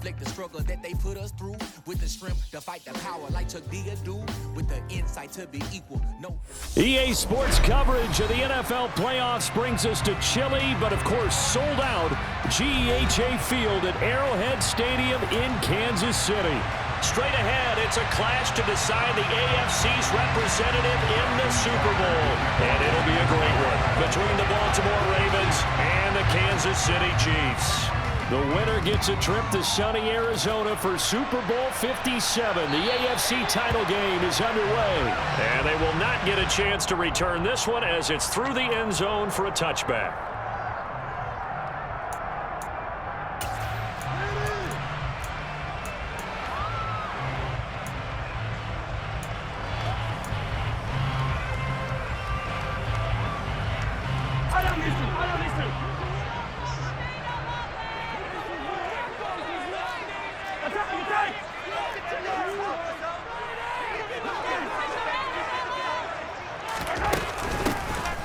reflect the struggle that they put us through. With the strength to fight the power like Chuck D do. With the insight to be equal. No. EA Sports coverage of the NFL playoffs brings us to chilly, but of course sold out GEHA Field at Arrowhead Stadium in Kansas City. Straight ahead, it's a clash to decide the AFC's representative in the Super Bowl. And it'll be a great one between the Baltimore Ravens and the Kansas City Chiefs. The winner gets a trip to sunny Arizona for Super Bowl 57. The AFC title game is underway. And they will not get a chance to return this one as it's through the end zone for a touchback.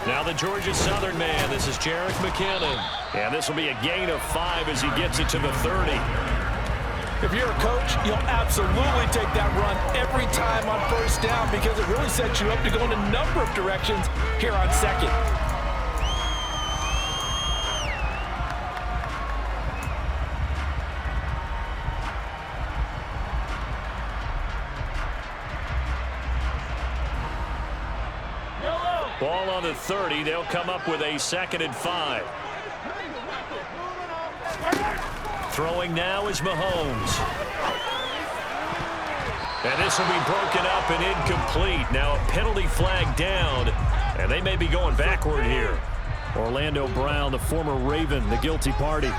Now the Georgia Southern man, this is Jerick McKinnon. And this will be a gain of 5 as he gets it to the 30. If you're a coach, you'll absolutely take that run every time on first down because it really sets you up to go in a number of directions here on second. Ball on the 30. They'll come up with a 2nd and 5. Throwing now is Mahomes. And this will be broken up and incomplete. Now a penalty flag down, and they may be going backward here. Orlando Brown, the former Raven, the guilty party.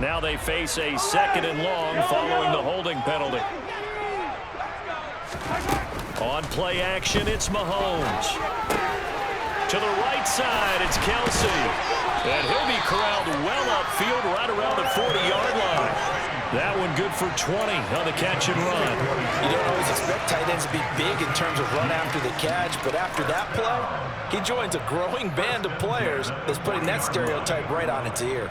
Now they face a 2nd and long following the holding penalty. On play action, it's Mahomes. To the right side, it's Kelsey. And he'll be corralled well upfield right around the 40-yard line. That one good for 20 on the catch and run. You don't always expect tight ends to be big in terms of run after the catch, but after that play, he joins a growing band of players that's putting that stereotype right on its ear.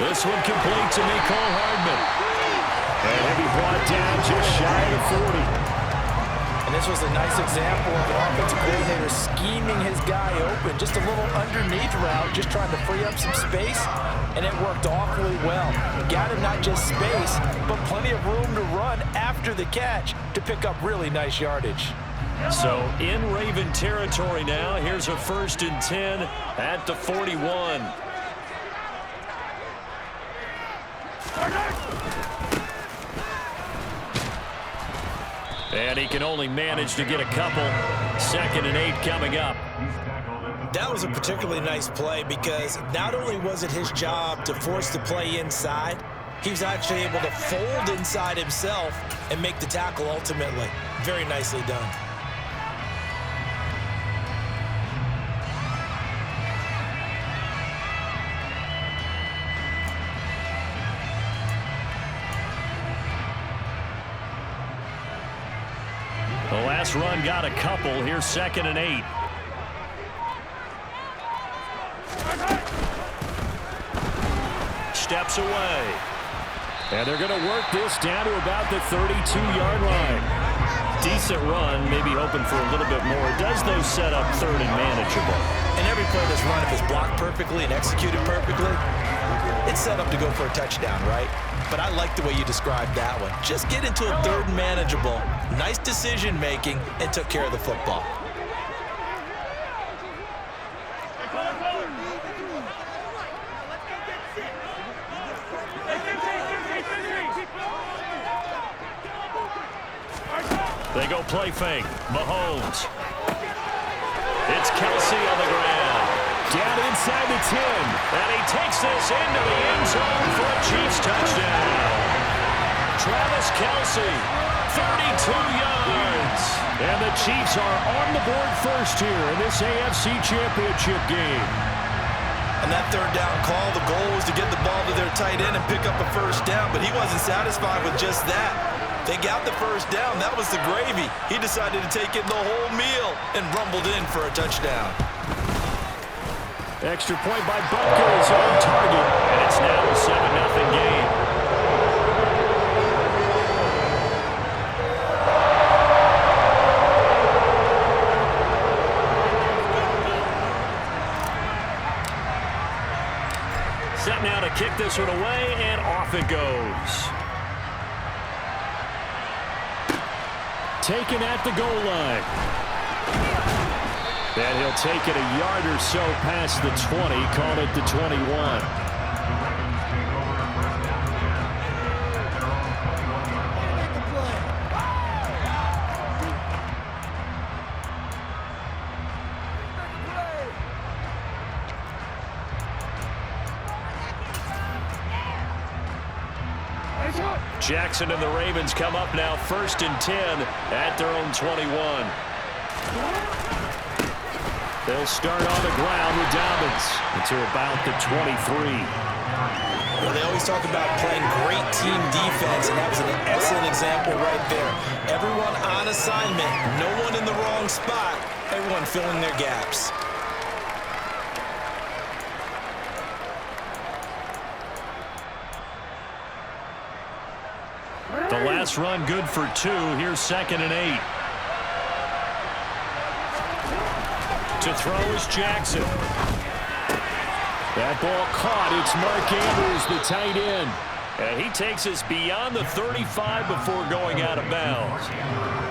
This one complete to Mecole Hardman. And he'll be brought down just shy of 40. And this was a nice example of an offensive coordinator scheming his guy open. Just a little underneath route, just trying to free up some space. And it worked awfully well. Got him not just space, but plenty of room to run after the catch to pick up really nice yardage. So in Raven territory now, here's a 1st and 10 at the 41. And he can only manage to get a couple. 2nd and 8 coming up. That was a particularly nice play because not only was it his job to force the play inside, he was actually able to fold inside himself and make the tackle ultimately. Very nicely done. The last run got a couple. Here's 2nd and 8. Steps away. And they're going to work this down to about the 32-yard line. Decent run, maybe hoping for a little bit more. It does, though, set up 3rd and manageable. And every play that's run, if it's blocked perfectly and executed perfectly, it's set up to go for a touchdown, right? But I like the way you described that one. Just get into a 3rd and manageable, nice decision-making, and took care of the football. They go play fake. Mahomes. It's Kelsey on the ground. Down inside the 10. And he takes this into the end zone for a Chiefs touchdown. Travis Kelce, 32 yards. And the Chiefs are on the board first here in this AFC Championship game. And that third down call, the goal was to get the ball to their tight end and pick up a first down, but he wasn't satisfied with just that. They got the first down. That was the gravy. He decided to take in the whole meal and rumbled in for a touchdown. Extra point by Butker is on target, and it's now a 7-0 game. Set now to kick this one away, and off it goes. Taken at the goal line. And he'll take it a yard or so past the 20, call it the 21. Jackson and the Ravens come up now 1st and 10 at their own 21. They'll start on the ground with Dobbins until about the 23. Well, they always talk about playing great team defense, and that was an excellent example right there. Everyone on assignment, no one in the wrong spot, everyone filling their gaps. The last run good for 2. Here's 2nd and 8. To throw is Jackson. That ball caught. It's Mark Andrews, the tight end. And he takes us beyond the 35 before going out of bounds.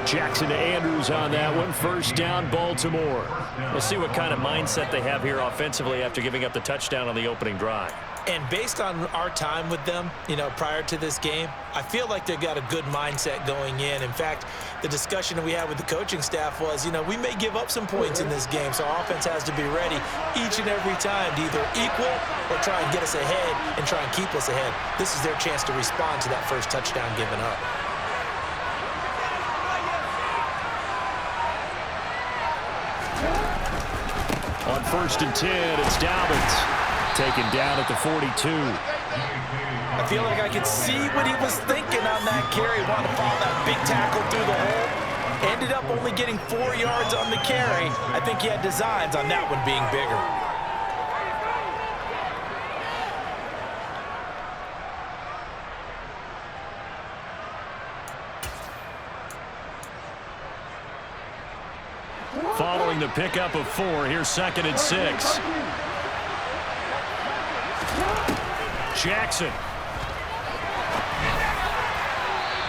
Jackson to Andrews on that one. 1st down, Baltimore. We'll see what kind of mindset they have here offensively after giving up the touchdown on the opening drive. And based on our time with them, prior to this game, I feel like they've got a good mindset going in. In fact, the discussion that we had with the coaching staff was, we may give up some points in this game, so our offense has to be ready each and every time to either equal or try and get us ahead and try and keep us ahead. This is their chance to respond to that first touchdown given up. On 1st and 10, it's Dobbins. Taken down at the 42. I feel like I could see what he was thinking on that carry. Wanted to follow that big tackle through the hole. Ended up only getting 4 yards on the carry. I think he had designs on that one being bigger. Following the pickup of 4, here's 2nd and 6. Jackson.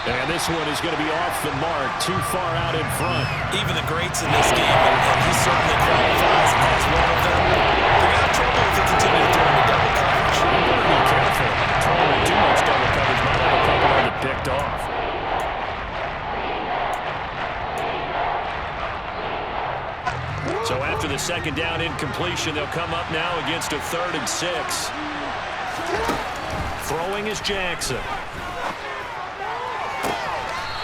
And this one is going to be off the mark, too far out in front. Even the greats in this game, and he certainly qualifies as one of them. They're going to have trouble if they continue to throw into double coverage. You better be careful. Throwing too much double coverage might have a couple of them picked off. So after the 2nd down incompletion, they'll come up now against a 3rd and 6. Throwing is Jackson.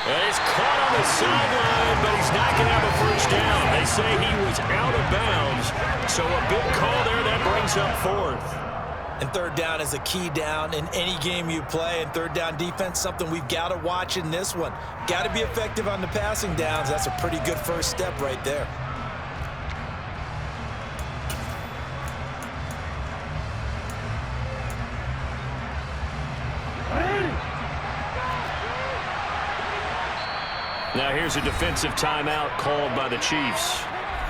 And he's caught on the sideline, but he's not going to have a first down. They say he was out of bounds. So a big call there that brings up 4th. And 3rd down is a key down in any game you play. And 3rd down defense, something we've got to watch in this one. Got to be effective on the passing downs. That's a pretty good first step right there. Now here's a defensive timeout called by the Chiefs.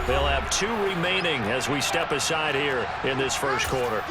They'll have 2 remaining as we step aside here in this first quarter.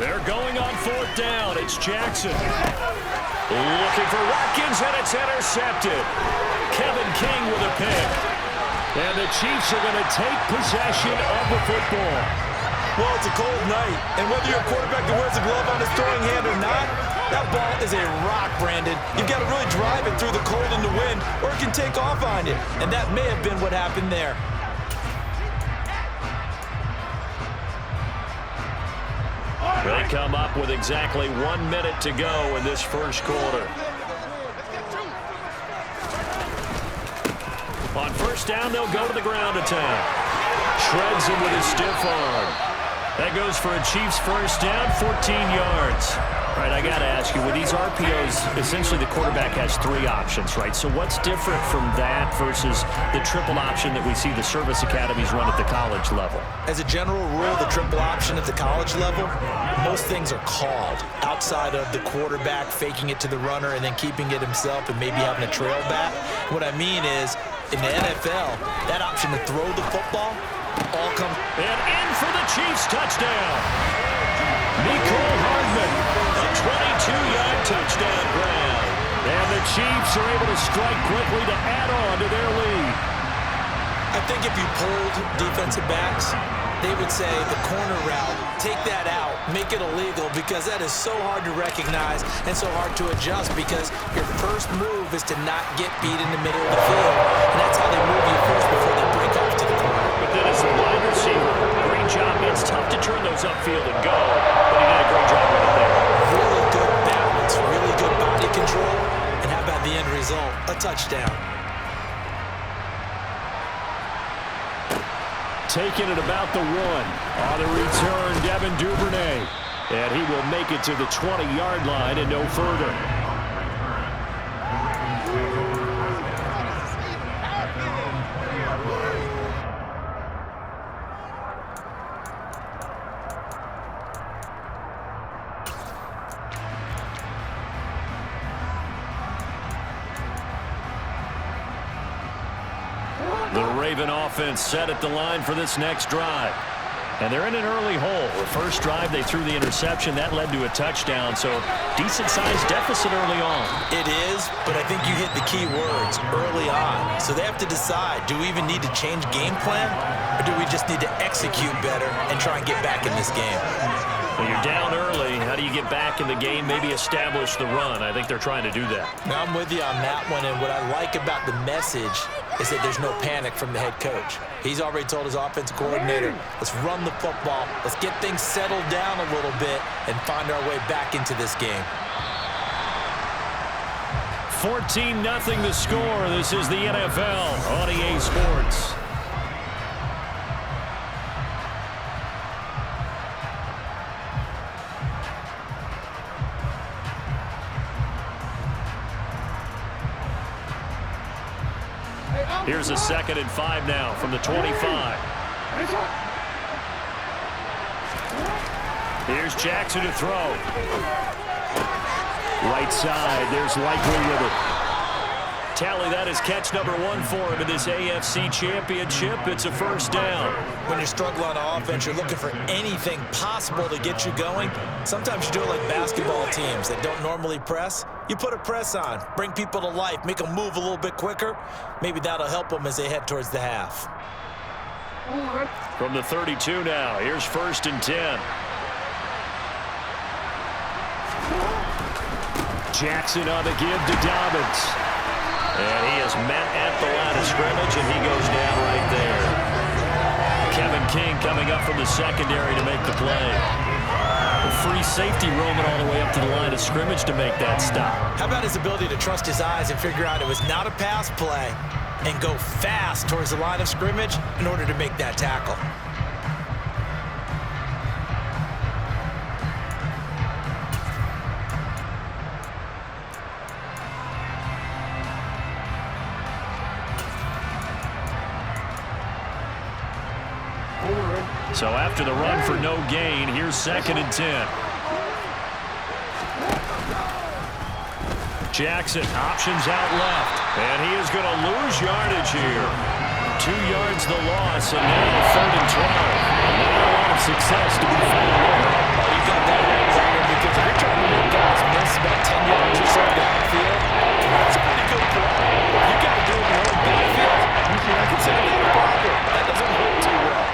They're going on 4th down. It's Jackson. Looking for Watkins, and it's intercepted. Kevin King with a pick. And the Chiefs are going to take possession of the football. Well, it's a cold night, and whether you're a quarterback that wears a glove on his throwing hand or not, that ball is a rock, Brandon. You've got to really drive it through the cold and the wind, or it can take off on you. And that may have been what happened there. They come up with exactly 1 minute to go in this first quarter. On 1st down, they'll go to the ground attack. Shreds him with his stiff arm. That goes for a Chiefs first down, 14 yards. All right, I got to ask you, with these RPOs, essentially the quarterback has 3 options, right? So what's different from that versus the triple option that we see the service academies run at the college level? As a general rule, the triple option at the college level, most things are called outside of the quarterback faking it to the runner and then keeping it himself and maybe having a trail back. What I mean is, in the NFL, that option to throw the football all comes. And in for the Chiefs touchdown. Mecole Hardman, a 22-yard touchdown grab. And the Chiefs are able to strike quickly to add on to their lead. I think if you polled defensive backs, they would say the corner route, take that out, make it illegal, because that is so hard to recognize and so hard to adjust, because your first move is to not get beat in the middle of the field, and that's how they move you first before they break off to the corner. But then as a wide receiver, great job. It's tough to turn those upfield and go, but he did a great job with it there. Really good balance, really good body control, and how about the end result? A touchdown. Taking it about the 1. On the return, Devin Duvernay. And he will make it to the 20-yard line and no further. The Raven offense set at the line for this next drive. And they're in an early hole. The first drive, they threw the interception. That led to a touchdown, so decent-sized deficit early on. It is, but I think you hit the key words, early on. So they have to decide, do we even need to change game plan, or do we just need to execute better and try and get back in this game? Well, you're down early. How do you get back in the game, maybe establish the run? I think they're trying to do that. Now, I'm with you on that one, and what I like about the message is that there's no panic from the head coach. He's already told his offensive coordinator, let's run the football, let's get things settled down a little bit and find our way back into this game. 14-0 the score. This is the NFL on EA Sports. Here's a 2nd and 5 now from the 25. Here's Jackson to throw. Right side, there's Likely with it. Tally, that is catch number 1 for him in this AFC Championship. It's a first down. When you're struggling on offense, you're looking for anything possible to get you going. Sometimes you do it like basketball teams that don't normally press. You put a press on, bring people to life, make them move a little bit quicker. Maybe that'll help them as they head towards the half. From the 32 now, here's 1st and 10. Jackson on the give to Dobbins. And he is met at the line of scrimmage, and he goes down right there. Kevin King coming up from the secondary to make the play. Free safety roaming all the way up to the line of scrimmage to make that stop. How about his ability to trust his eyes and figure out it was not a pass play and go fast towards the line of scrimmage in order to make that tackle? So after the run for no gain, here's 2nd and 10. Jackson options out left, and he is going to lose yardage here. yards the loss, and now 3rd and 12. Not a lot of success to be found there. Oh, you got that right, Ryan, because if you're trying to make guys miss about 10 yards or so downfield, that's a pretty good play. If you got to do it in your own backfield, I consider that a problem. That doesn't work too well.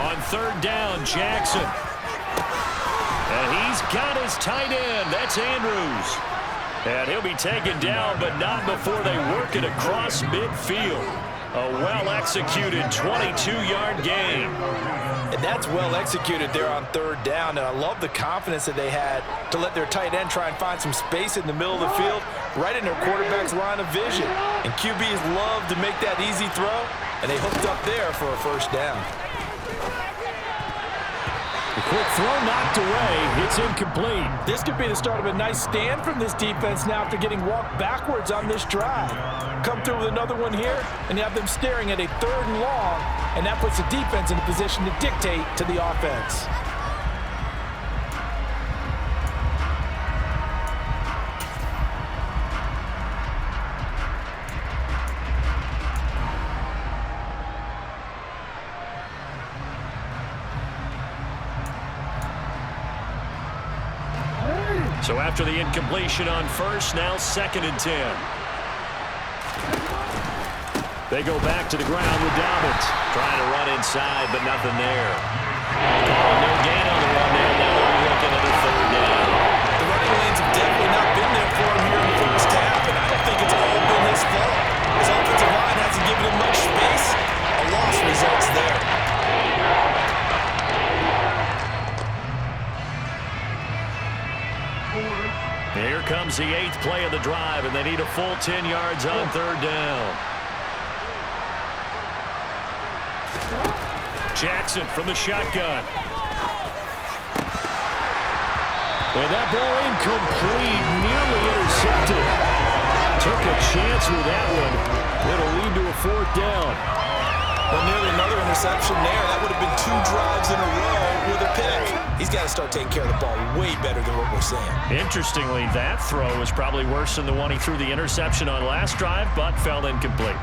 On 3rd down, Jackson. And he's got his tight end. That's Andrews. And he'll be taken down, but not before they work it across midfield. A well-executed 22-yard gain. And that's well executed there on 3rd down. And I love the confidence that they had to let their tight end try and find some space in the middle of the field, right in their quarterback's line of vision. And QBs love to make that easy throw, and they hooked up there for a 1st down. The quick throw knocked away. It's incomplete. This could be the start of a nice stand from this defense now after getting walked backwards on this drive. Come through with another one here, and you have them staring at a 3rd and long, and that puts the defense in a position to dictate to the offense. So after the incompletion on 1st, now 2nd and 10. They go back to the ground with Dobbins. Trying to run inside, but nothing there. No gain on the run there. Now they'll be looking at a 3rd down. The running lanes have definitely not been there for him here in the 1st half, and I don't think it's all been his fault. His offensive line hasn't given him much space. A loss results there. Here comes the 8th play of the drive, and they need a full 10 yards on 3rd down. Jackson from the shotgun. And that ball incomplete, nearly intercepted. Took a chance with that one. It'll lead to a 4th down. Well, nearly another interception there. That would have been 2 drives in a row with a pick. He's got to start taking care of the ball way better than what we're seeing. Interestingly, that throw was probably worse than the one he threw the interception on last drive, but fell incomplete.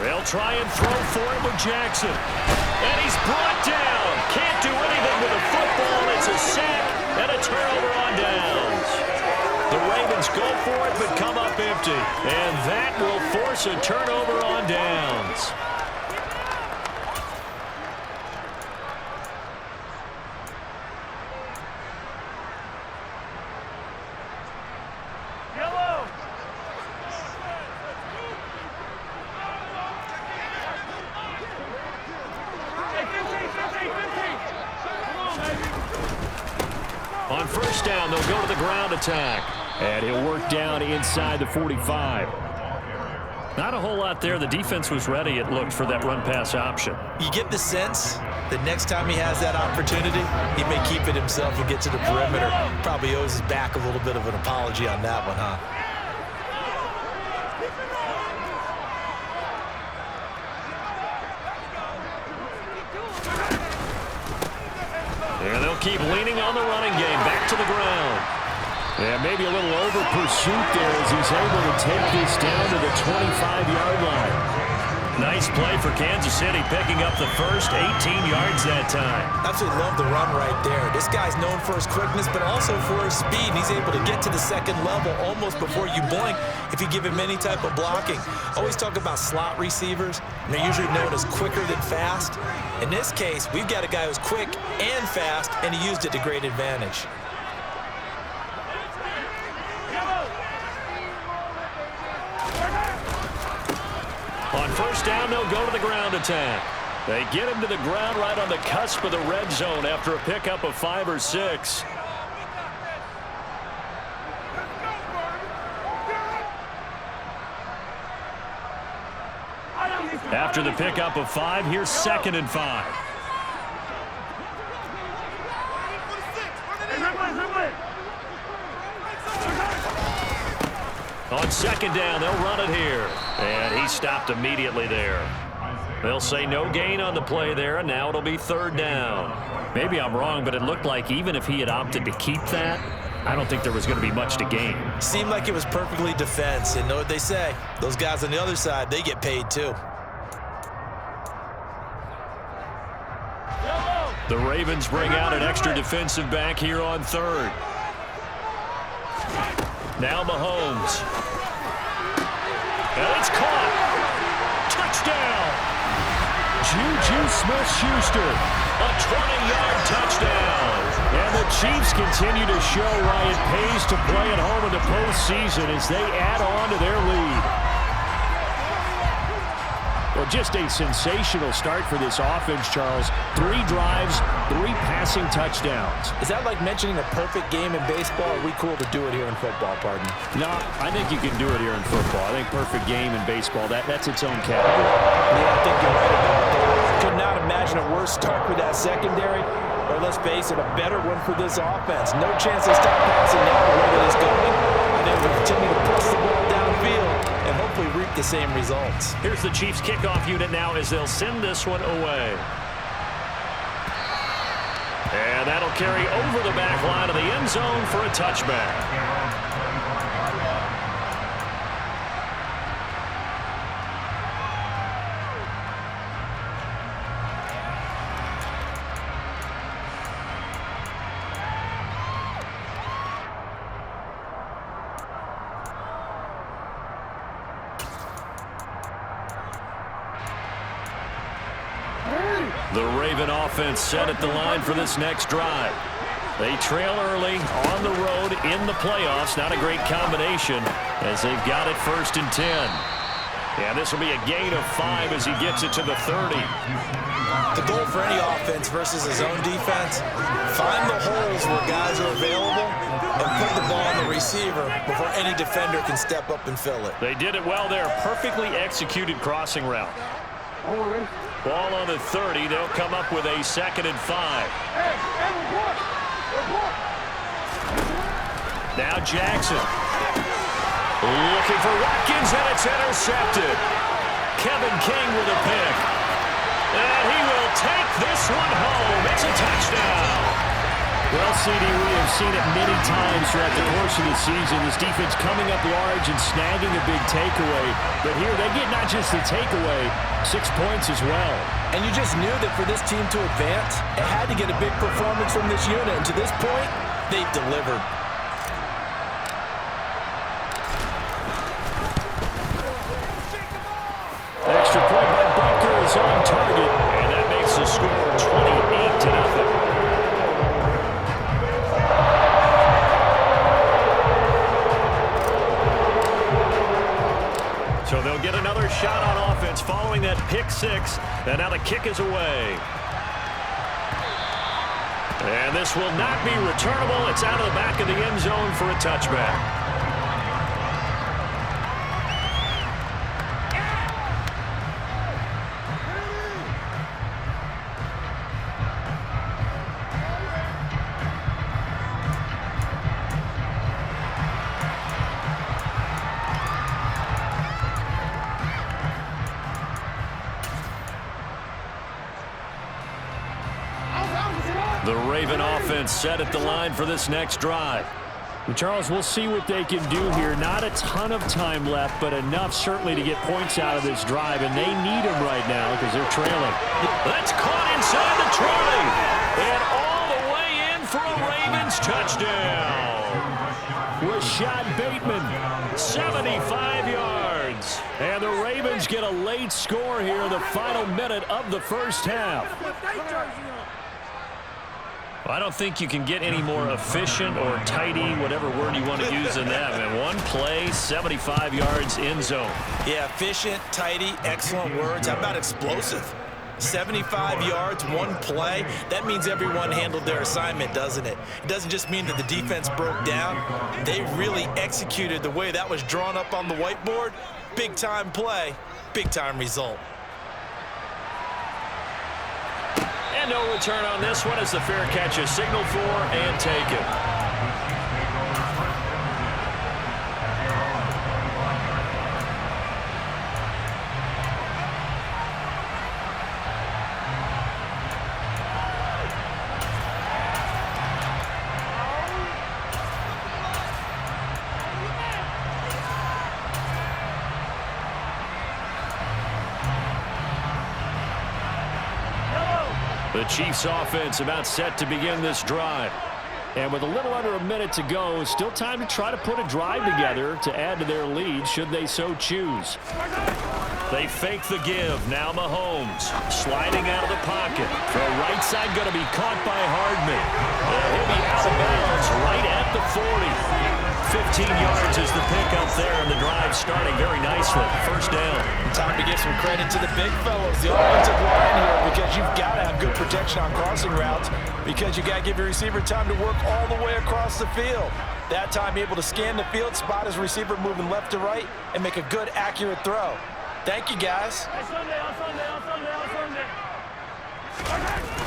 They'll try and throw for him with Jackson. And he's brought down. Can't do anything with a football. It's a sack and a turnover on downs. The Ravens go for it but come up empty. And that will force a turnover on downs. On 1st down, they'll go to the ground attack. And he'll work down inside the 45. Not a whole lot there. The defense was ready, it looked, for that run-pass option. You get the sense that next time he has that opportunity, he may keep it himself and get to the perimeter. Probably owes his back a little bit of an apology on that one, huh? And they'll keep leaning on the running game. Back to the ground. And maybe a little over pursuit there as he's able to take this down to the 25-yard line. Nice play for Kansas City, picking up the first 18 yards that time. Absolutely love the run right there. This guy's known for his quickness, but also for his speed. He's able to get to the 2nd level almost before you blink if you give him any type of blocking. Always talk about slot receivers, and they're usually known as quicker than fast. In this case, we've got a guy who's quick and fast, and he used it to great advantage. On 1st down, they'll go to the ground attack. They get him to the ground right on the cusp of the red zone after a pickup of 5 or 6. After the pickup of 5, here's 2nd and 5. On second down, they'll run it here. And he stopped immediately there. They'll say no gain on the play there, and now it'll be third down. Maybe I'm wrong, but it looked like even if he had opted to keep that, I don't think there was going to be much to gain. Seemed like it was perfectly defense, and know what they say. Those guys on the other side, they get paid too. The Ravens bring out an extra defensive back here on third. Now Mahomes. And it's caught. Touchdown. Juju Smith-Schuster. A 20-yard touchdown. And the Chiefs continue to show why it pays to play at home in the postseason as they add on to their lead. Well, just a sensational start for this offense, Charles. 3 drives, 3 passing touchdowns. Is that like mentioning a perfect game in baseball? Or are we cool to do it here in football, pardon? No, I think you can do it here in football. I think perfect game in baseball, that's its own category. Yeah, I think you're right about that. Could not imagine a worse start with that secondary. Or let's face it, a better one for this offense. No chance to stop passing now the way that it's going. And they will continue to push the ball downfield and hopefully reap the same results. Here's the Chiefs kickoff unit now as they'll send this one away. And that'll carry over the back line of the end zone for a touchback. The Raven offense set at the line for this next drive. They trail early on the road in the playoffs. Not a great combination as they've got it 1st and 10. Yeah, this will be a gain of 5 as he gets it to the 30. The goal for any offense versus his own defense, find the holes where guys are available and put the ball on the receiver before any defender can step up and fill it. They did it well there. Perfectly executed crossing route. Ball on the 30. They'll come up with a 2nd and 5. Now Jackson. Looking for Watkins, and it's intercepted. Kevin King with a pick. And he will take this one home. It's a touchdown. Well, CD, we have seen it many times throughout the course of the season. This defense coming up large and snagging a big takeaway. But here they get not just the takeaway, 6 points as well. And you just knew that for this team to advance, it had to get a big performance from this unit. And to this point, they've delivered. Extra point by Butker is on target, and that makes the score 28-0. So they'll get another shot on offense following that pick 6, and now the kick is away. And this will not be returnable. It's out of the back of the end zone for a touchback. The Raven offense set at the line for this next drive. And Charles, we'll see what they can do here. Not a ton of time left, but enough certainly to get points out of this drive, and they need them right now because they're trailing. That's caught inside the 20, and all the way in for a Ravens touchdown. Rashad Bateman, 75 yards. And the Ravens get a late score here in the final minute of the first half. I don't think you can get any more efficient or tidy, whatever word you want to use in that. Man, one play, 75 yards in zone. Yeah, efficient, tidy, excellent words. How about explosive? 75 yards, one play. That means everyone handled their assignment, doesn't it? It doesn't just mean that the defense broke down. They really executed the way that was drawn up on the whiteboard. Big-time play, big-time result. And no return on this one as the fair catch is signaled for and taken. The Chiefs offense about set to begin this drive. And with a little under a minute to go, still time to try to put a drive together to add to their lead should they so choose. They fake the give. Now Mahomes sliding out of the pocket. Throw right side going to be caught by Hardman. He'll be out of bounds right at the 40. 15 yards is the pickup there, and the drive starting very nicely. First down. Time to give some credit to the big fellows, the offensive line here, because you've got to have good protection on crossing routes, because you got to give your receiver time to work all the way across the field. That time, able to scan the field, spot his receiver moving left to right, and make a good, accurate throw. Thank you, guys.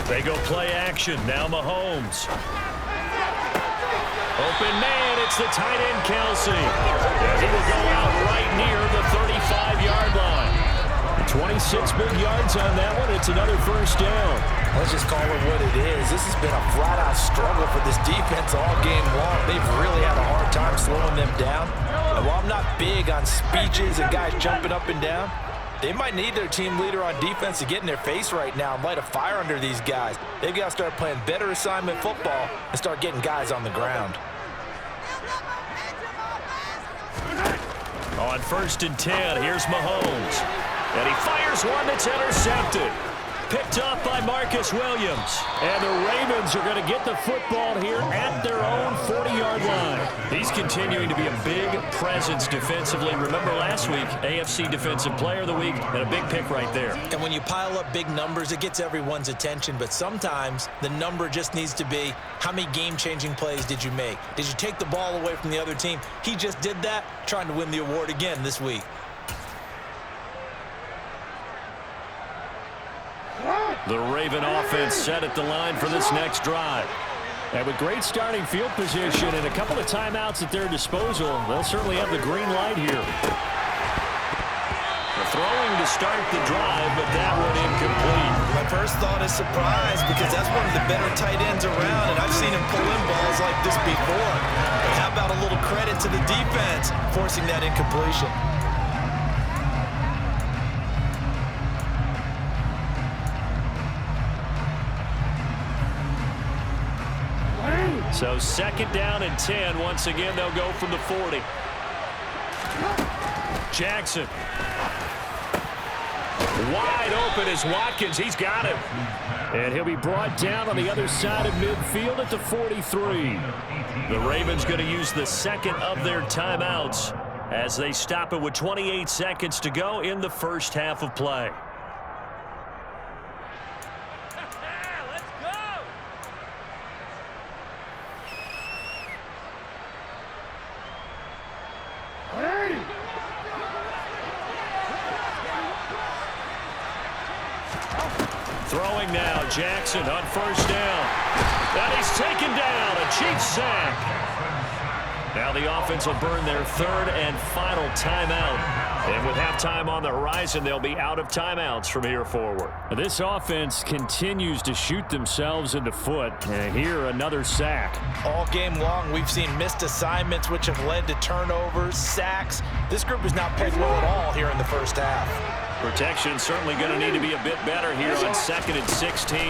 They go play action. Now Mahomes. Open man, it's the tight end, Kelsey. And he will go out right near the 35-yard line. 26 big yards on that one. It's another first down. Let's just call it what it is. This has been a flat-out struggle for this defense all game long. They've really had a hard time slowing them down. And while I'm not big on speeches and guys jumping up and down, they might need their team leader on defense to get in their face right now and light a fire under these guys. They've got to start playing better assignment football and start getting guys on the ground. On 1st and 10, here's Mahomes. And he fires one that's intercepted. Picked up by Marcus Williams. And the Ravens are going to get the football here at their own 40-yard line. He's continuing to be a big presence defensively. Remember last week, AFC Defensive Player of the Week, and a big pick right there. And when you pile up big numbers, it gets everyone's attention. But sometimes the number just needs to be, how many game-changing plays did you make? Did you take the ball away from the other team? He just did that, trying to win the award again this week. The Raven offense set at the line for this next drive. And with great starting field position and a couple of timeouts at their disposal, they'll certainly have the green light here. The throwing to start the drive, but that one incomplete. My first thought is surprise, because that's one of the better tight ends around, and I've seen him pull in balls like this before. But how about a little credit to the defense forcing that incompletion? So 2nd down and 10. Once again, they'll go from the 40. Jackson. Wide open is Watkins. He's got him. And he'll be brought down on the other side of midfield at the 43. The Ravens going to use the second of their timeouts as they stop it with 28 seconds to go in the first half of play. Throwing now, Jackson on 1st down. And he's taken down, a Chiefs sack. Now the offense will burn their 3rd and final timeout. And with halftime on the horizon, they'll be out of timeouts from here forward. This offense continues to shoot themselves in the foot. And here, another sack. All game long, we've seen missed assignments, which have led to turnovers, sacks. This group has not played well at all here in the first half. Protection certainly going to need to be a bit better here on 2nd and 16.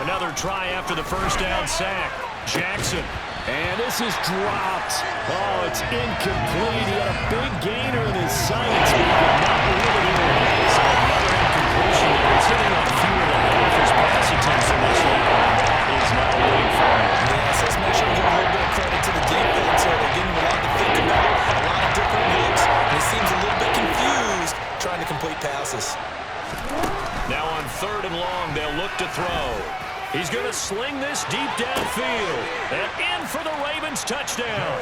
Another try after the first down sack. Jackson. And this is dropped. Oh, it's incomplete. He had a big gainer in his sights, but he could not really realize another incompletion. He's hitting on fewer than half his pass attempts in this one. That is not waiting for him. Yes, let's make sure we give a little bit of credit to the defense here. They're giving him a lot to think about, a lot of different looks, and he seems a little bit confused trying to complete passes. Now on 3rd and long, they'll look to throw. He's going to sling this deep downfield. And in for the Ravens touchdown.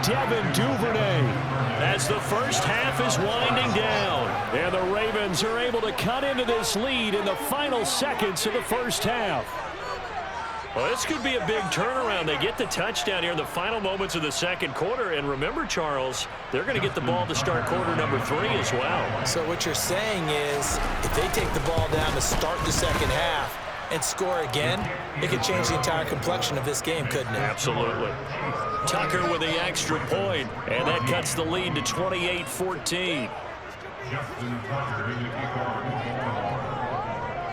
Devin Duvernay as the first half is winding down. And the Ravens are able to cut into this lead in the final seconds of the first half. Well, this could be a big turnaround. They get the touchdown here in the final moments of the second quarter. And remember, Charles, they're going to get the ball to start quarter number 3 as well. So what you're saying is if they take the ball down to start the second half and score again, it could change the entire complexion of this game, couldn't it? Absolutely. Tucker with the extra point, and that cuts the lead to 28-14.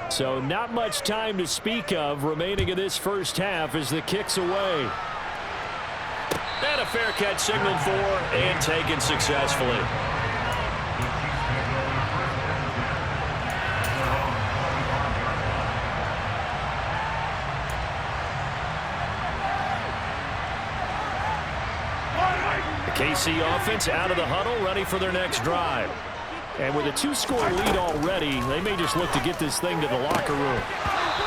So not much time to speak of remaining in this first half as the kick's away. And a fair catch signaled for and taken successfully. The KC offense out of the huddle, ready for their next drive. And with a 2-score lead already, they may just look to get this thing to the locker room.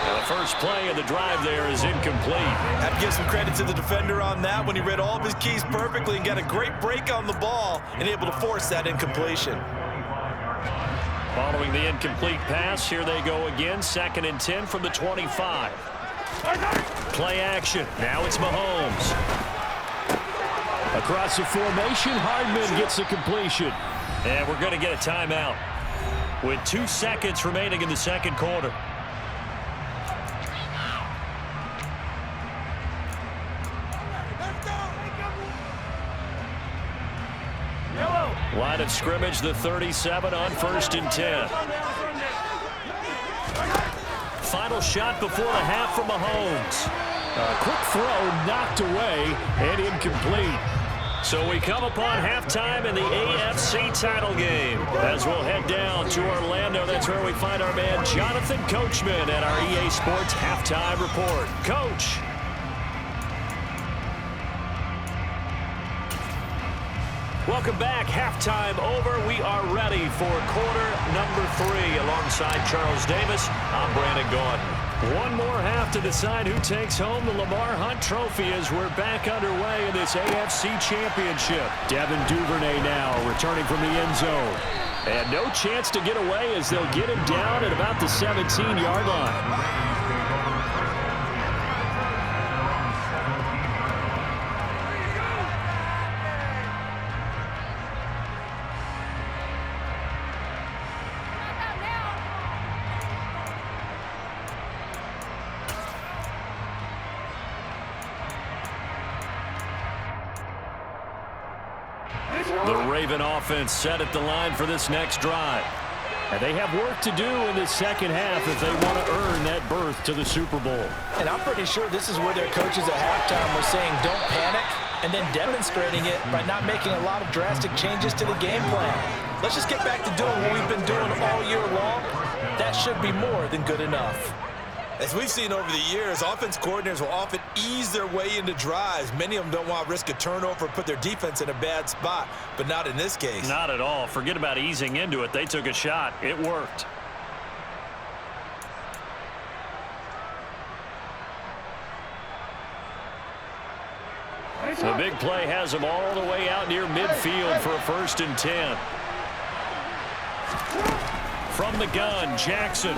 Now the first play of the drive there is incomplete. Have to give some credit to the defender on that when he read all of his keys perfectly and got a great break on the ball and able to force that incompletion. Following the incomplete pass, here they go again. 2nd and 10 from the 25. Play action. Now it's Mahomes. Across the formation, Hardman gets the completion. And we're going to get a timeout with 2 seconds remaining in the second quarter. Line of scrimmage, the 37 on 1st and 10. Final shot before the half from Mahomes. A quick throw knocked away and incomplete. So we come upon halftime in the AFC title game. As we'll head down to Orlando, that's where we find our man Jonathan Coachman at our EA Sports Halftime Report. Coach. Welcome back. Halftime over. We are ready for quarter number 3. Alongside Charles Davis, I'm Brandon Gaudin. One more half to decide who takes home the Lamar Hunt Trophy as we're back underway in this AFC Championship. Devin Duvernay now returning from the end zone. And no chance to get away as they'll get him down at about the 17-yard line. The Raven offense set at the line for this next drive. And they have work to do in the second half if they want to earn that berth to the Super Bowl. And I'm pretty sure this is where their coaches at halftime were saying don't panic, and then demonstrating it by not making a lot of drastic changes to the game plan. Let's just get back to doing what we've been doing all year long. That should be more than good enough. As we've seen over the years, offense coordinators will often ease their way into drives. Many of them don't want to risk a turnover and put their defense in a bad spot, but not in this case. Not at all. Forget about easing into it. They took a shot. It worked. The big play has them all the way out near midfield for a 1st and 10. From the gun, Jackson.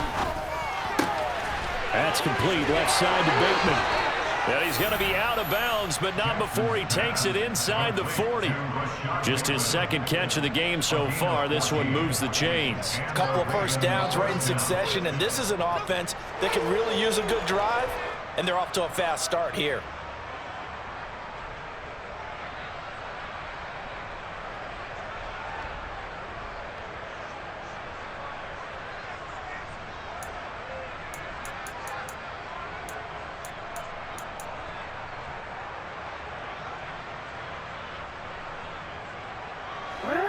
That's complete, left side to Bateman. And he's going to be out of bounds, but not before he takes it inside the 40. Just his 2nd catch of the game so far. This one moves the chains. A couple of first downs right in succession, and this is an offense that could really use a good drive, and they're off to a fast start here.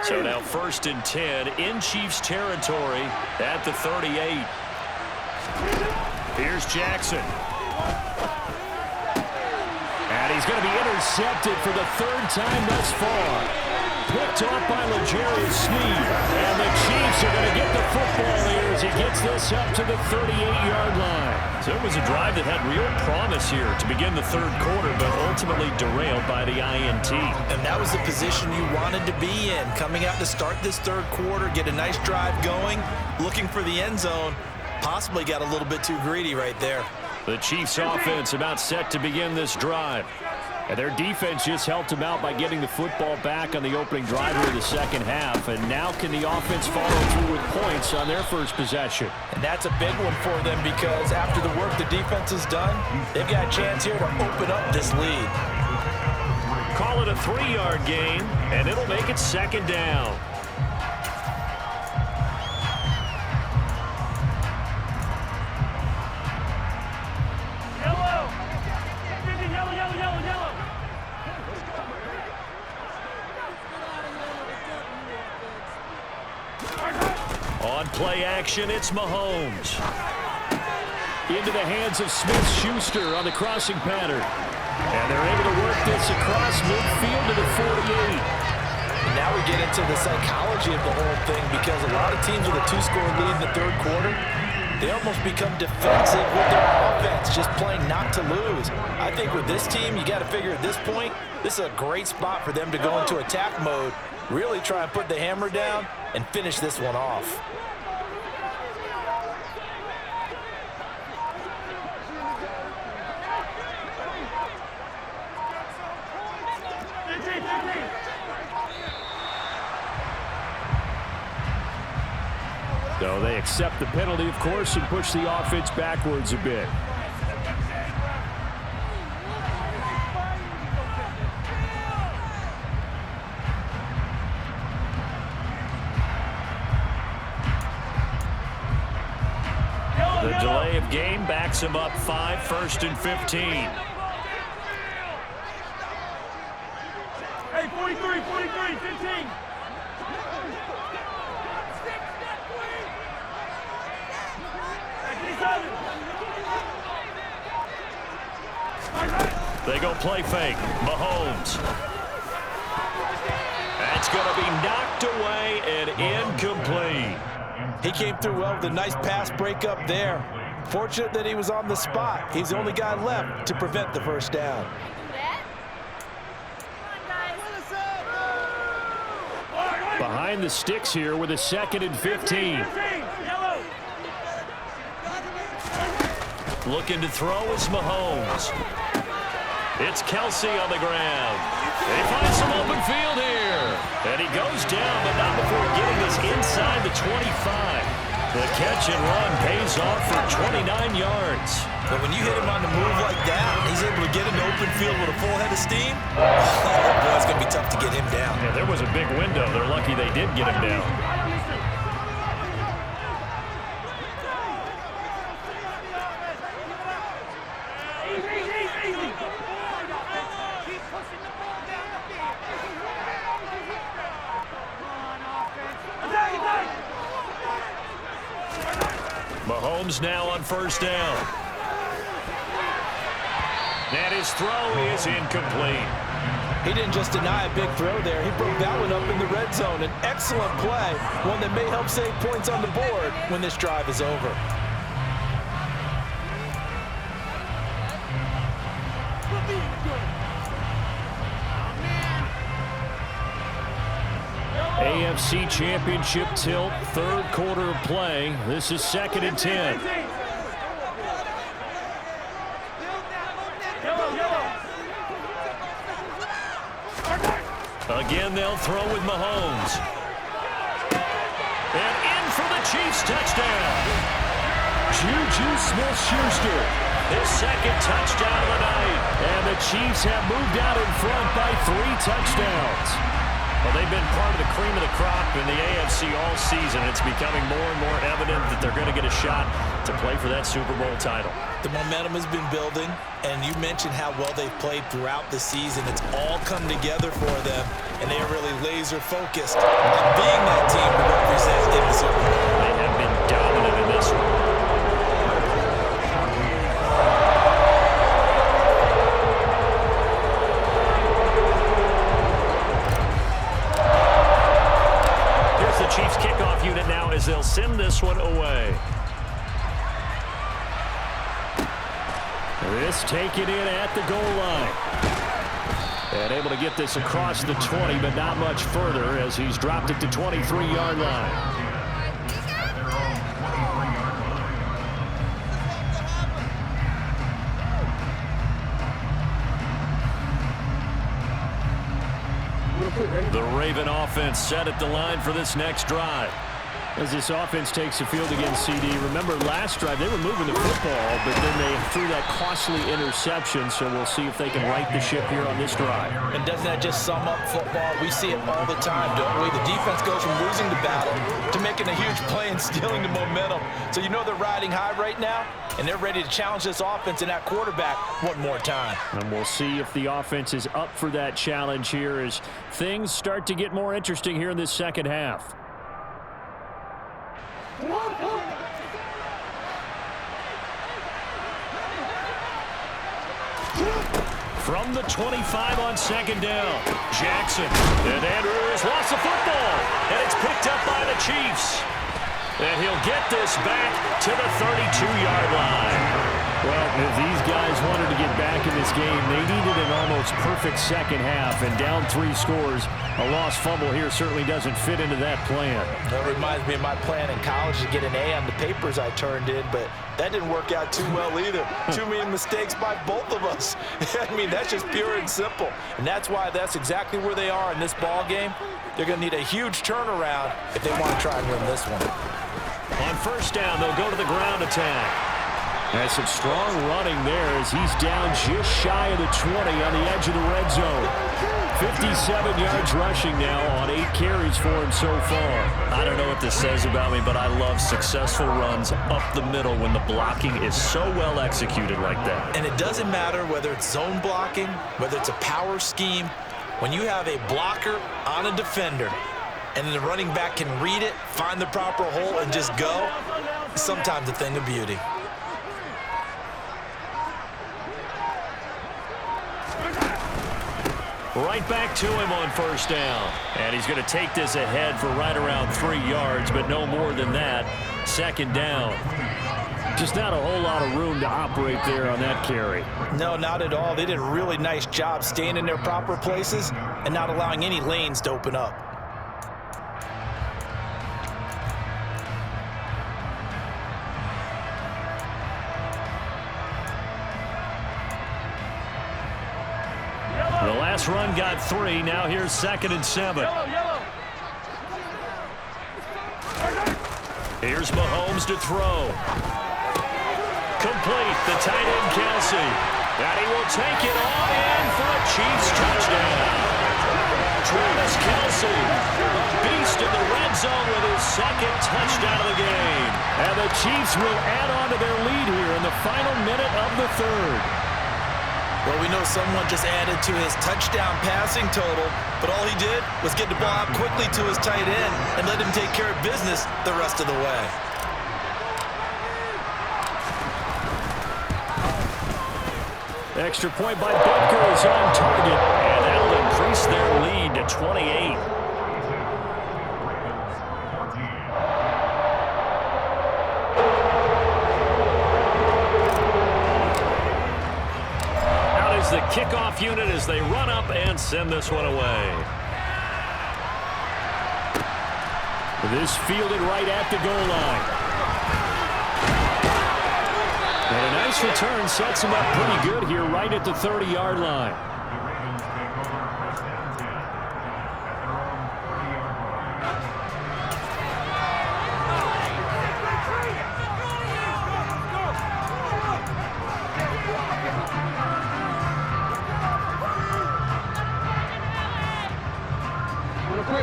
So now 1st and 10 in Chiefs territory at the 38. Here's Jackson. And he's going to be intercepted for the 3rd time thus far. Picked off by L'Jarius Sneed. And the Chiefs are going to get the football here as he gets this up to the 38-yard line. So it was a drive that had real promise here to begin the 3rd quarter, but ultimately derailed by the INT. And that was the position you wanted to be in. Coming out to start this 3rd quarter, get a nice drive going, looking for the end zone. Possibly got a little bit too greedy right there. The Chiefs offense about set to begin this drive. And their defense just helped them out by getting the football back on the opening drive of the 2nd half. And now can the offense follow through with points on their first possession? And that's a big one for them because after the work the defense has done, they've got a chance here to open up this lead. Call it a 3-yard gain, and it'll make it 2nd down. On play action, it's Mahomes. Into the hands of Smith-Schuster on the crossing pattern. And they're able to work this across midfield to the 48. Now we get into the psychology of the whole thing, because a lot of teams with a 2-score lead in the third quarter, they almost become defensive with their offense, just playing not to lose. I think with this team, you got to figure at this point, this is a great spot for them to go into attack mode, really try and put the hammer down and finish this one off. So they accept the penalty, of course, and push the offense backwards a bit. The delay of game backs him up 5, 1st and 15. Hey, 43, 15. They go play fake. Mahomes. That's going to be knocked away and incomplete. He came through well with a nice pass breakup there. Fortunate that he was on the spot. He's the only guy left to prevent the first down. Behind the sticks here with a 2nd and 15. Looking to throw is Mahomes. It's Kelsey on the ground. He finds some open field here. And he goes down, but not before getting this inside the 25. The catch and run pays off for 29 yards. But when you hit him on the move like that, he's able to get into open field with a full head of steam. Oh, boy, it's going to be tough to get him down. Yeah, there was a big window. They're lucky they did get him down. Mahomes now on first down. And his throw is incomplete. He didn't just deny a big throw there. He broke that one up in the red zone. An excellent play, one that may help save points on the board when this drive is over. AFC Championship tilt, third quarter of play. This is 2nd and 10. Again, they'll throw with Mahomes. And in for the Chiefs touchdown. Juju Smith-Schuster, his 2nd touchdown of the night. And the Chiefs have moved out in front by 3 touchdowns. Well, they've been part of the cream of the crop in the AFC all season. It's becoming more and more evident that they're going to get a shot to play for that Super Bowl title. The momentum has been building, and you mentioned how well they've played throughout the season. It's all come together for them, and they are really laser-focused on being that team to represent in the Super Bowl. They have been dominant in this one. Chiefs kickoff unit now as they'll send this one away. This taken in at the goal line. And able to get this across the 20, but not much further as he's dropped it to 23-yard line. The Raven offense set at the line for this next drive. As this offense takes the field against CD, remember last drive they were moving the football, but then they threw that costly interception, so we'll see if they can right the ship here on this drive. And doesn't that just sum up football? We see it all the time, don't we? The defense goes from losing the battle to making a huge play and stealing the momentum. So you know they're riding high right now, and they're ready to challenge this offense and that quarterback one more time. And we'll see if the offense is up for that challenge here as things start to get more interesting here in this second half. From the 25 on second down. Jackson. And Andrews lost the football. And it's picked up by the Chiefs. And he'll get this back to the 32-yard line. Well, if these guys wanted to get back in this game, they needed an almost perfect second half. And down 3 scores, a lost fumble here certainly doesn't fit into that plan. That reminds me of my plan in college to get an A on the papers I turned in, but that didn't work out too well either. Too many mistakes by both of us. I mean, that's just pure and simple. And that's why that's exactly where they are in this ball game. They're going to need a huge turnaround if they want to try and win this one. On first down, they'll go to the ground attack. Has some strong running there as he's down just shy of the 20 on the edge of the red zone. 57 yards rushing now on 8 carries for him so far. I don't know what this says about me, but I love successful runs up the middle when the blocking is so well executed like that. And it doesn't matter whether it's zone blocking, whether it's a power scheme. When you have a blocker on a defender and the running back can read it, find the proper hole, and just go, it's sometimes a thing of beauty. Right back to him on first down. And he's going to take this ahead for right around 3 yards, but no more than that. Second down. Just not a whole lot of room to operate there on that carry. No, not at all. They did a really nice job staying in their proper places and not allowing any lanes to open up. The last run got 3. Now here's 2nd and 7. Here's Mahomes to throw. Complete. The tight end, Kelsey. And he will take it all in for a Chiefs touchdown. Travis Kelsey, a beast in the red zone with his 2nd touchdown of the game. And the Chiefs will add on to their lead here in the final minute of the 3rd. Well, we know someone just added to his touchdown passing total, but all he did was get the ball out quickly to his tight end and let him take care of business the rest of the way. Extra point by Butker is on target, and that'll increase their lead to 28. The kickoff unit as they run up and send this one away. This fielded right at the goal line. And a nice return sets him up pretty good here right at the 30-yard line.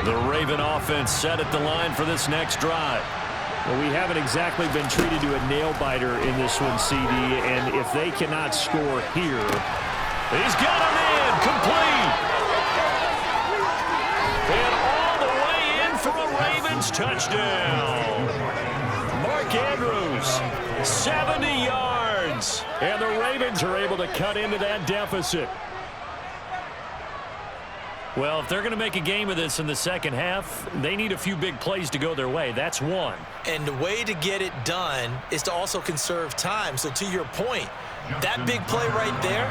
The Raven offense set at the line for this next drive. Well, we haven't exactly been treated to a nail-biter in this one, CD, and if they cannot score here, he's got him in, complete. And all the way in for a Ravens touchdown. Mark Andrews, 70 yards, and the Ravens are able to cut into that deficit. Well, if they're going to make a game of this in the second half, they need a few big plays to go their way. That's one. And the way to get it done is to also conserve time. So to your point, that big play right there,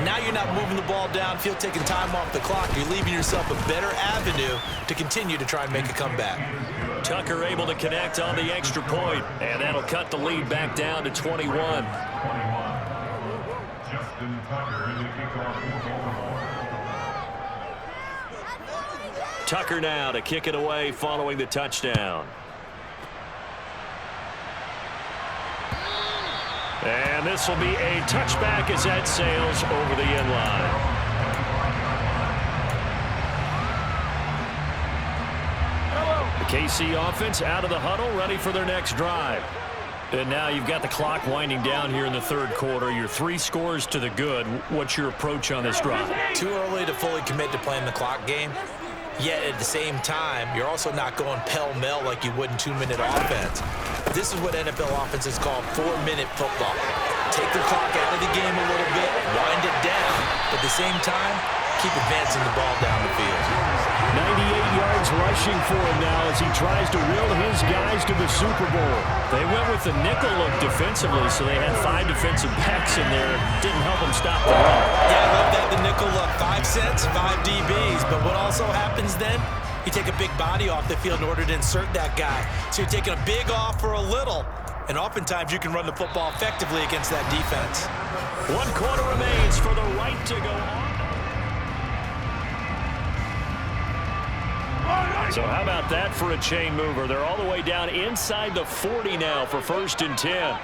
now you're not moving the ball downfield, taking time off the clock. You're leaving yourself a better avenue to continue to try and make a comeback. Tucker able to connect on the extra point, and that'll cut the lead back down to 21. Tucker now to kick it away following the touchdown. And this will be a touchback as that sails over the end line. The KC offense out of the huddle, ready for their next drive. And now you've got the clock winding down here in the 3rd quarter. You're 3 scores to the good. What's your approach on this drive? Too early to fully commit to playing the clock game. Yet at the same time, you're also not going pell-mell like you would in 2-minute offense. This is what NFL offenses call 4-minute football. Take the clock out of the game a little bit, wind it down, but at the same time, keep advancing the ball down the field. 98 yards rushing for him now as he tries to will his guys to the Super Bowl. They went with the nickel look defensively, so they had 5 defensive backs in there. Didn't help them stop the run. Yeah, I love that, the nickel look. 5 cents, 5 DBs. But what also happens then? You take a big body off the field in order to insert that guy. So you're taking a big off for a little. And oftentimes you can run the football effectively against that defense. 1 quarter remains for the right to go on. So how about that for a chain mover? They're all the way down inside the 40 now for 1st and 10.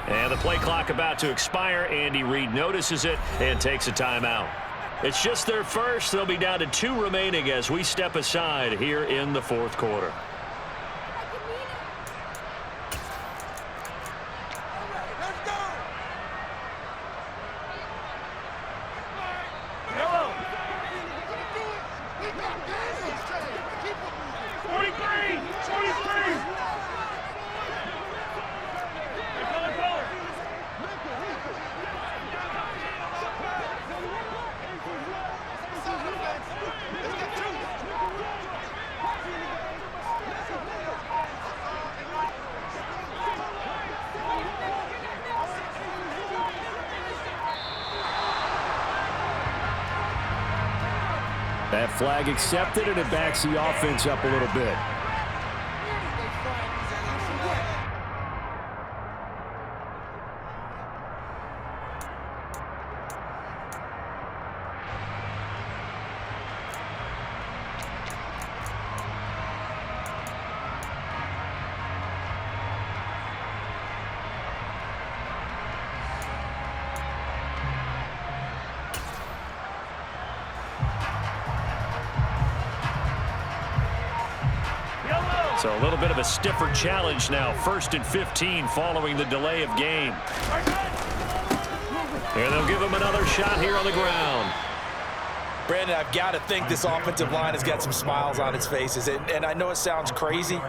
And the play clock about to expire. Andy Reid notices it and takes a timeout. It's just their first. They'll be down to 2 remaining as we step aside here in the 4th quarter. That flag accepted, and it backs the offense up a little bit. So a little bit of a stiffer challenge now. 1st and 15 following the delay of game. And they'll give him another shot here on the ground. Brandon, I've got to think this offensive line has got some smiles on its faces. And I know it sounds crazy,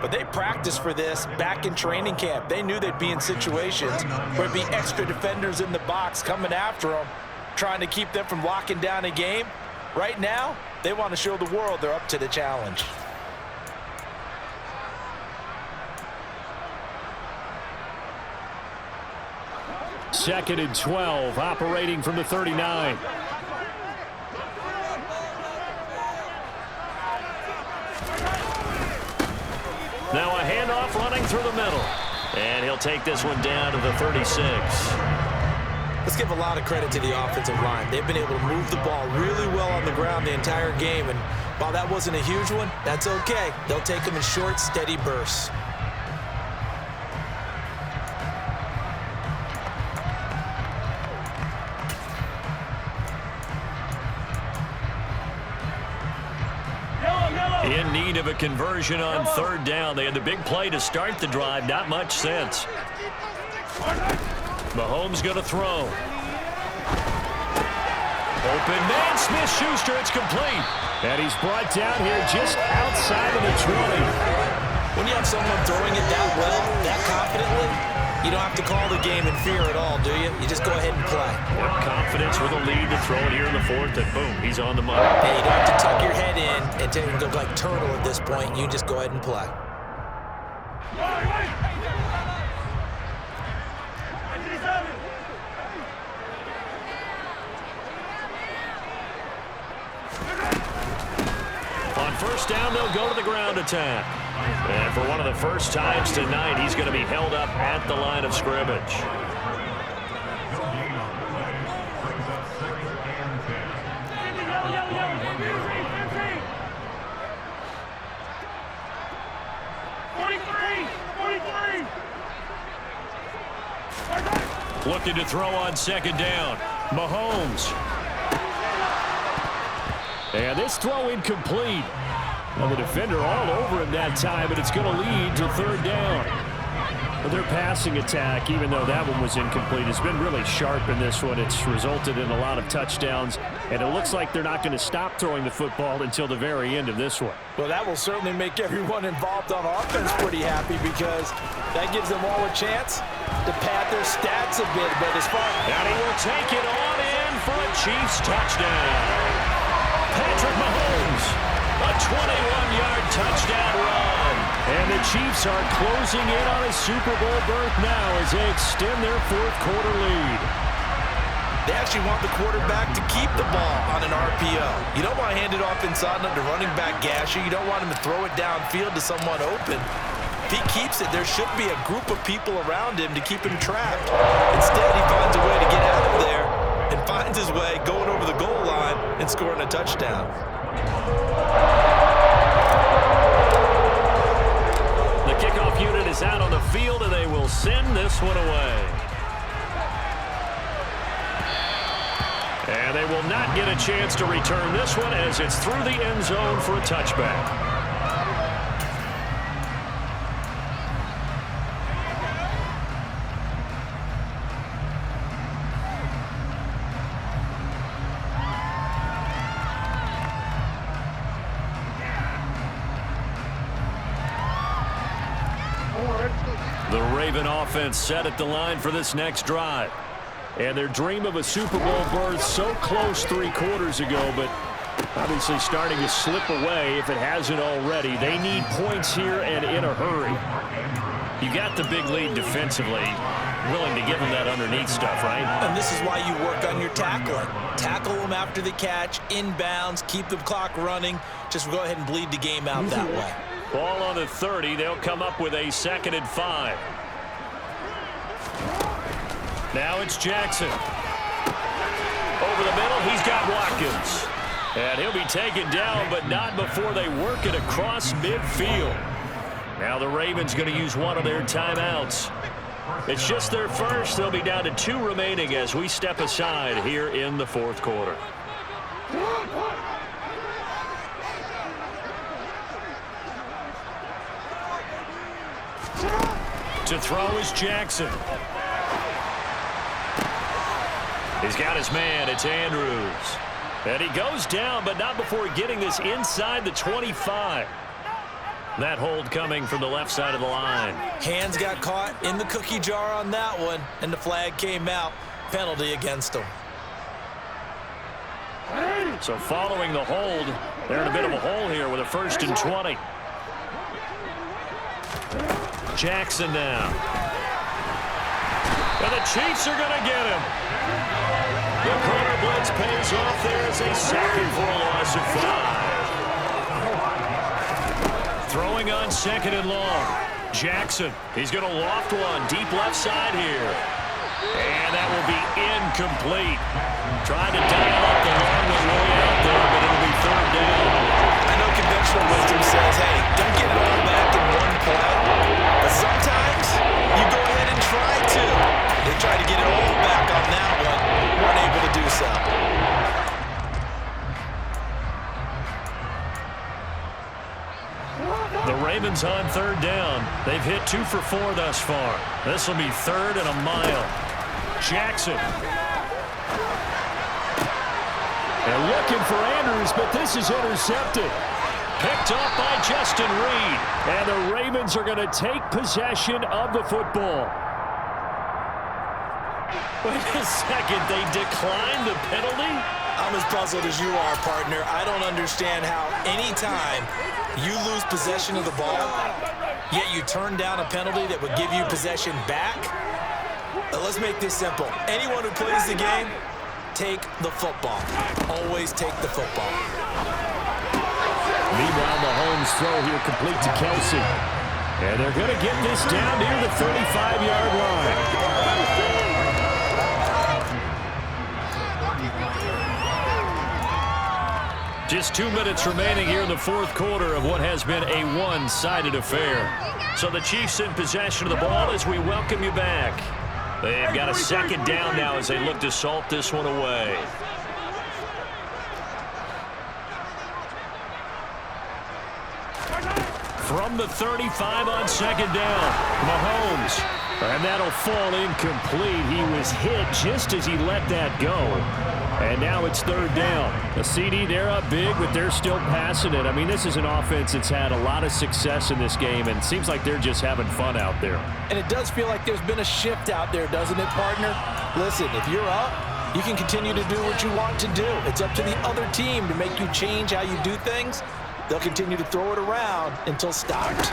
but they practiced for this back in training camp. They knew they'd be in situations where there'd be extra defenders in the box coming after them, trying to keep them from locking down a game. Right now, they want to show the world they're up to the challenge. Second and 12, operating from the 39. Now a handoff running through the middle. And he'll take this one down to the 36. Let's give a lot of credit to the offensive line. They've been able to move the ball really well on the ground the entire game. And while that wasn't a huge one, that's okay. They'll take them in short, steady bursts. In need of a conversion on 3rd down. They had the big play to start the drive. Not much sense. Mahomes going to throw. Open man, Smith-Schuster. It's complete. And he's brought down here just outside of the 20. When you have someone throwing it that well, that confidently, you don't have to call the game in fear at all, do you? You just go ahead and play. Yep, confidence with a lead to throw it here in the 4th, and boom, he's on the money. Hey, you don't have to tuck your head in and go like turtle at this point. You just go ahead and play. On 1st down, they'll go to the ground attack. And for one of the first times tonight, he's going to be held up at the line of scrimmage. Looking to throw on 2nd down. Mahomes. And this throw incomplete. Well, the defender all over him that time, and it's going to lead to third down. But their passing attack, even though that one was incomplete, has been really sharp in this one. It's resulted in a lot of touchdowns, and it looks like they're not going to stop throwing the football until the very end of this one. Well, that will certainly make everyone involved on offense pretty happy because that gives them all a chance to pad their stats a bit. But as far and he will take it on in for a Chiefs touchdown. Patrick Mahomes, a 21-yard touchdown run. And the Chiefs are closing in on a Super Bowl berth now as they extend their fourth-quarter lead. They actually want the quarterback to keep the ball on an RPO. You don't want to hand it off inside under running back Gasher. You don't want him to throw it downfield to someone open. If he keeps it, there should be a group of people around him to keep him trapped. Instead, he finds a way to get out of there and finds his way going over the goal line and scoring a touchdown. The kickoff unit is out on the field, and they will send this one away. And they will not get a chance to return this one as it's through the end zone for a touchback. The Raven offense set at the line for this next drive. And their dream of a Super Bowl berth so close 3 quarters ago, but obviously starting to slip away if it hasn't already. They need points here and in a hurry. You got the big lead defensively, willing to give them that underneath stuff, right? And this is why you work on your tackling. Tackle them after the catch, inbounds, keep the clock running. Just go ahead and bleed the game out that way. Ball on the 30. They'll come up with a 2nd and 5. Now it's Jackson. Over the middle, he's got Watkins. And he'll be taken down, but not before they work it across midfield. Now the Ravens going to use one of their timeouts. It's just their first. They'll be down to 2 remaining as we step aside here in the fourth quarter. To throw is Jackson. He's got his man. It's Andrews. And he goes down, but not before getting this inside the 25. That hold coming from the left side of the line. Hands got caught in the cookie jar on that one, and the flag came out. Penalty against him. So following the hold, they're in a bit of a hole here with a 1st and 20. Jackson now. And the Chiefs are going to get him. The corner blitz pays off there as they sack him for a loss of 5. Throwing on 2nd and long. Jackson, he's going to loft one deep left side here. And that will be incomplete. Trying to dial up the long one way out there, but it'll be 3rd down. I know conventional wisdom says, hey, don't get it all back in one play. But sometimes you go ahead and try to. They tried to get it all back on that one. Weren't able to do so. The Ravens on 3rd down. They've hit 2 for 4 thus far. This will be 3rd and a mile. Jackson. They're looking for Andrews, but this is intercepted. Picked up by Justin Reed. And the Ravens are going to take possession of the football. Wait a second. They declined the penalty? I'm as puzzled as you are, partner. I don't understand how any time you lose possession of the ball, yet you turn down a penalty that would give you possession back. Let's make this simple. Anyone who plays the game, take the football. Always take the football. Meanwhile, Mahomes' throw here complete to Kelsey. And they're going to get this down near the 35-yard line. Just 2 minutes remaining here in the fourth quarter of what has been a one-sided affair. So the Chiefs in possession of the ball as we welcome you back. They've got a 2nd down now as they look to salt this one away. from the 35 on second down. Mahomes. And that'll fall incomplete. He was hit just as he let that go. And now it's third down. The CD, they're up big, but they're still passing it. I mean, this is an offense that's had a lot of success in this game, and it seems like they're just having fun out there. And it does feel like there's been a shift out there, doesn't it, partner? Listen, if you're up, you can continue to do what you want to do. It's up to the other team to make you change how you do things. They'll continue to throw it around until stopped.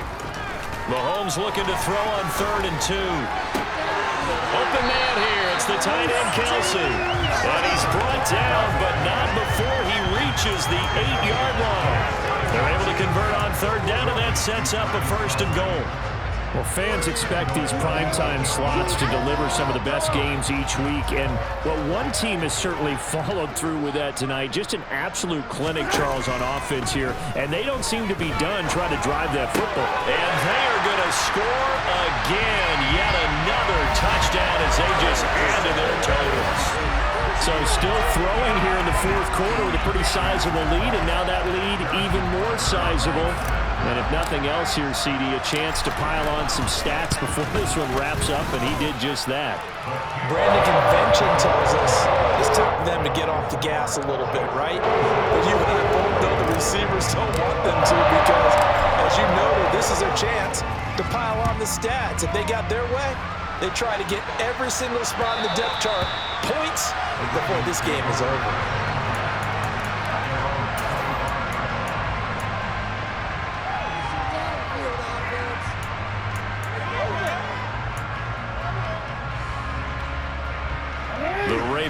Mahomes looking to throw on 3rd and 2. Open man here. It's the tight end, Kelsey. And he's brought down, but not before he reaches the 8-yard line. They're able to convert on 3rd down, and that sets up a 1st and goal. Well, fans expect these primetime slots to deliver some of the best games each week. And, well, one team has certainly followed through with that tonight. Just an absolute clinic, Charles, on offense here. And they don't seem to be done trying to drive that football. And they are going to score again. Yet another touchdown as they just add to their totals. So still throwing here in the 4th quarter with a pretty sizable lead. And now that lead even more sizable. And if nothing else here, CD, a chance to pile on some stats before this one wraps up, and he did just that. Brandon, convention tells us it's time for them to get off the gas a little bit, right? But you and I both know the receivers don't want them to because, as you noted, this is their chance to pile on the stats. If they got their way, they try to get every single spot in the depth chart points before this game is over.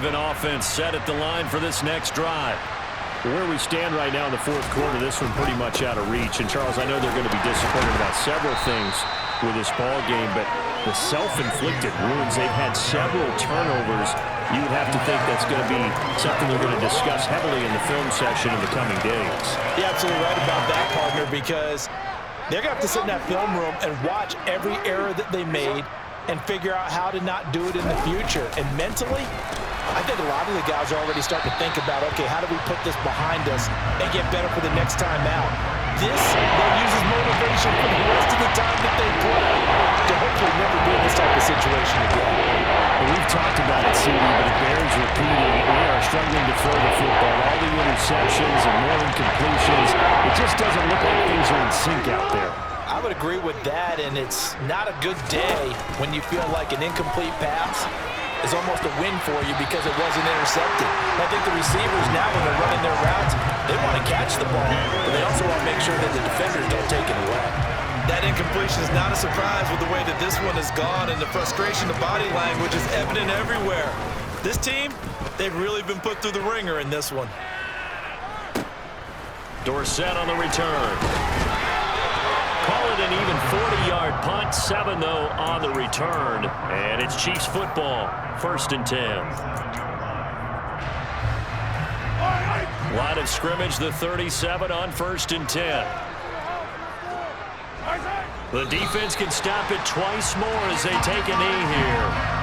Offense set at the line for this next drive. Where we stand right now in the 4th quarter, this one pretty much out of reach. And, Charles, I know they're going to be disappointed about several things with this ball game, but the self-inflicted wounds, they've had several turnovers. You would have to think that's going to be something they're going to discuss heavily in the film session in the coming days. You're absolutely right about that, partner, because they're going to have to sit in that film room and watch every error that they made and figure out how to not do it in the future. And mentally, I think a lot of the guys are already starting to think about, okay, how do we put this behind us and get better for the next time out? This, they'll use as motivation for the rest of the time that they play to hopefully never be in this type of situation again. Well, we've talked about it, CD, but it bears repeating. They are struggling to throw the football. All the interceptions and more incompletions. It just doesn't look like things are in sync out there. I would agree with that, and it's not a good day when you feel like an incomplete pass is almost a win for you because it wasn't intercepted. I think the receivers now, when they're running their routes, they want to catch the ball, but they also want to make sure that the defenders don't take it away. That incompletion is not a surprise with the way that this one has gone, and the frustration, the body language is evident everywhere. This team, they've really been put through the ringer in this one. Dorsett on the return. Call it an even 40-yard punt, 7 though on the return, and it's Chiefs football, 1st and 10. Line of scrimmage, the 37 on 1st and 10. The defense can stop it twice more as they take a knee here.